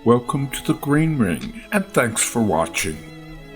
Welcome to the Green Ring, and thanks for watching.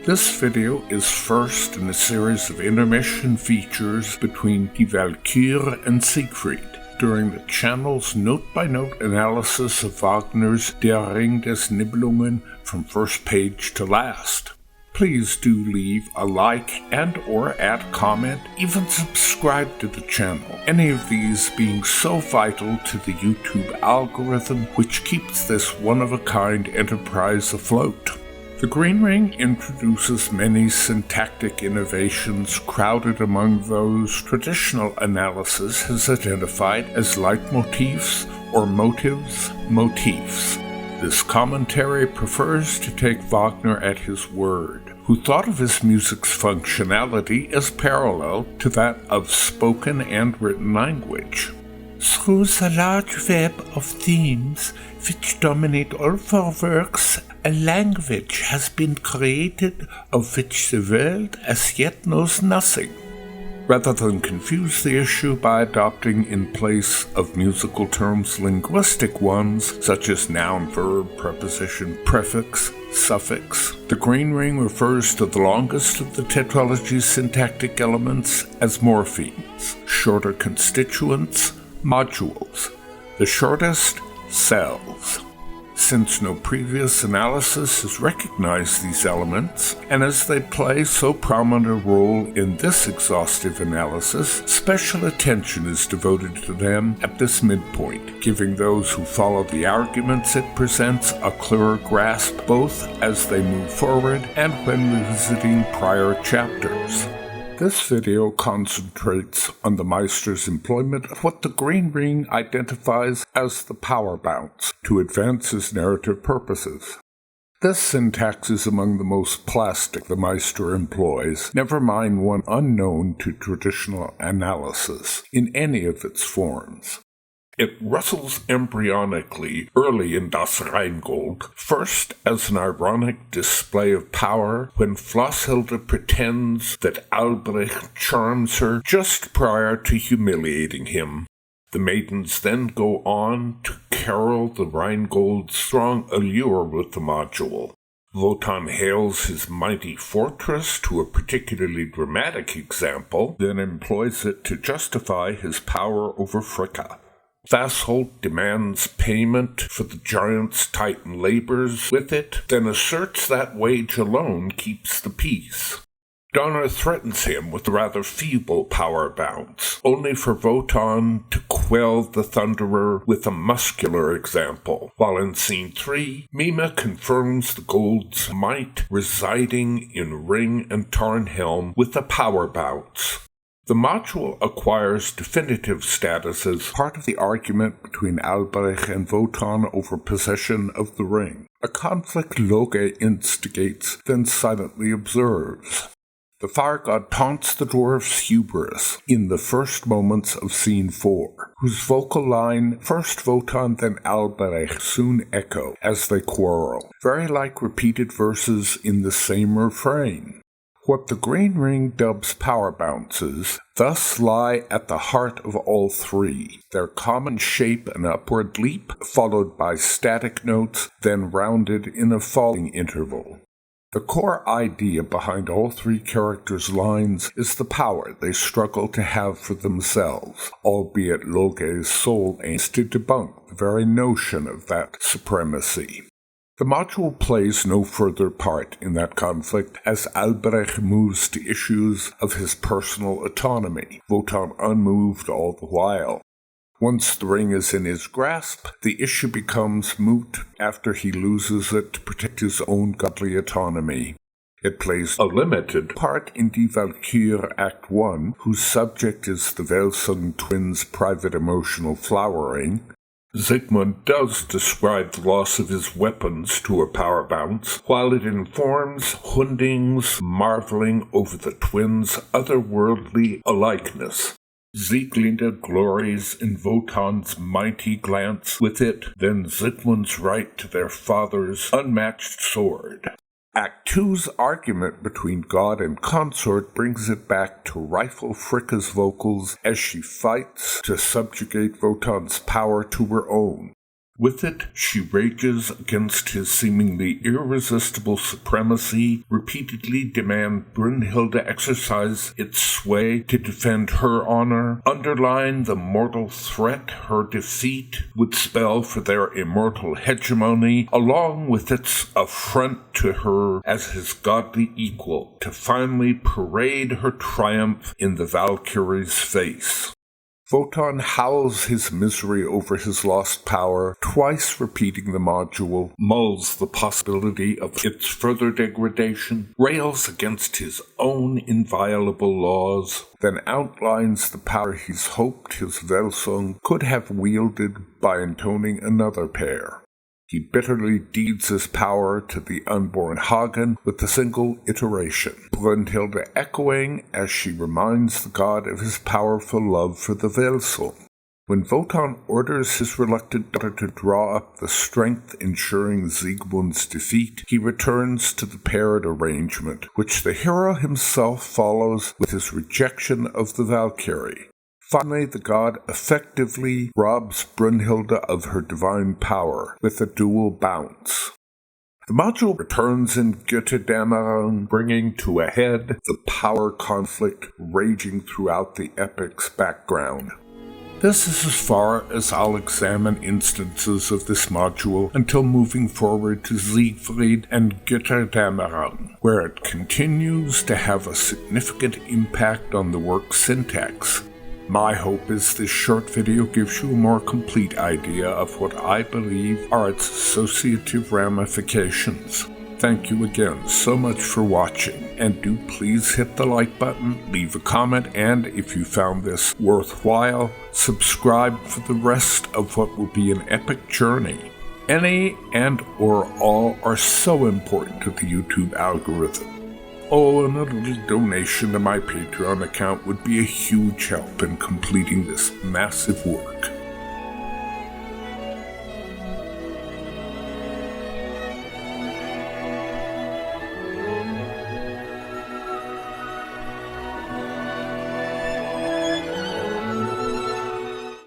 This video is first in a series of intermission features between Die Walküre and Siegfried, during the channel's note-by-note analysis of Wagner's Der Ring des Nibelungen from first page to last. Please do leave a like and or add comment, even subscribe to the channel, any of these being so vital to the YouTube algorithm which keeps this one-of-a-kind enterprise afloat. The Green Ring introduces many syntactic innovations crowded among those traditional analysis has identified as leitmotifs or motifs. This commentary prefers to take Wagner at his word, who thought of his music's functionality as parallel to that of spoken and written language. Through the large web of themes which dominate all four works, a language has been created of which the world as yet knows nothing. Rather than confuse the issue by adopting in place of musical terms linguistic ones, such as noun, verb, preposition, prefix, suffix, the Green Ring refers to the longest of the tetralogy's syntactic elements as morphemes, shorter constituents, modules, the shortest, cells. Since no previous analysis has recognized these elements, and as they play so prominent a role in this exhaustive analysis, special attention is devoted to them at this midpoint, giving those who follow the arguments it presents a clearer grasp both as they move forward and when revisiting prior chapters. This video concentrates on the Meister's employment of what the Green Ring identifies as the power bounce to advance his narrative purposes. This syntax is among the most plastic the Meister employs, never mind one unknown to traditional analysis in any of its forms. It rustles embryonically early in Das Rheingold, first as an ironic display of power when Flosshilde pretends that Albrecht charms her just prior to humiliating him. The maidens then go on to carol the Rheingold's strong allure with the module. Wotan hails his mighty fortress to a particularly dramatic example, then employs it to justify his power over Fricka. Vassholt demands payment for the giant's Titan labors with it, then asserts that wage alone keeps the peace. Donner threatens him with a rather feeble power bounce, only for Wotan to quell the Thunderer with a muscular example, while in Scene 3, Mime confirms the gold's might residing in Ring and Tarnhelm with a power bounce. The module acquires definitive status as part of the argument between Albrecht and Wotan over possession of the ring, a conflict Loge instigates, then silently observes. The fire god taunts the dwarf's hubris in the first moments of Scene 4, whose vocal line, first Wotan then Albrecht, soon echo as they quarrel, very like repeated verses in the same refrain. What the Green Ring dubs power bounces thus lie at the heart of all three, their common shape an upward leap, followed by static notes, then rounded in a falling interval. The core idea behind all three characters' lines is the power they struggle to have for themselves, albeit Loge's soul aims to debunk the very notion of that supremacy. The module plays no further part in that conflict as Albrecht moves to issues of his personal autonomy, Wotan unmoved all the while. Once the ring is in his grasp, the issue becomes moot after he loses it to protect his own godly autonomy. It plays a limited part in Die Walküre Act 1, whose subject is the Welsung twins' private emotional flowering. Sigmund does describe the loss of his weapons to a power bounce, while it informs Hunding's marveling over the twins' otherworldly alikeness. Sieglinde glories in Wotan's mighty glance with it, then Sigmund's right to their father's unmatched sword. Act 2's argument between god and consort brings it back to rifle Fricka's vocals as she fights to subjugate Wotan's power to her own. With it, she rages against his seemingly irresistible supremacy, repeatedly demand Brünnhilde exercise its sway to defend her honor, underline the mortal threat her defeat would spell for their immortal hegemony, along with its affront to her as his godly equal, to finally parade her triumph in the Walküre's face. Wotan howls his misery over his lost power, twice repeating the module, mulls the possibility of its further degradation, rails against his own inviolable laws, then outlines the power he's hoped his Welsung could have wielded by intoning another pair. He bitterly deeds his power to the unborn Hagen with a single iteration, Brünnhilde echoing as she reminds the god of his powerful love for the Welsung. When Wotan orders his reluctant daughter to draw up the strength ensuring Siegmund's defeat, he returns to the paired arrangement, which the hero himself follows with his rejection of the Walküre. Finally, the god effectively robs Brünnhilde of her divine power with a dual bounce. The module returns in Götterdämmerung, bringing to a head the power conflict raging throughout the epic's background. This is as far as I'll examine instances of this module until moving forward to Siegfried and Götterdämmerung, where it continues to have a significant impact on the work's syntax. My hope is this short video gives you a more complete idea of what I believe are its associative ramifications. Thank you again so much for watching, and do please hit the like button, leave a comment, and if you found this worthwhile, subscribe for the rest of what will be an epic journey. Any and or all are so important to the YouTube algorithm. Oh, and a little donation to my Patreon account would be a huge help in completing this massive work.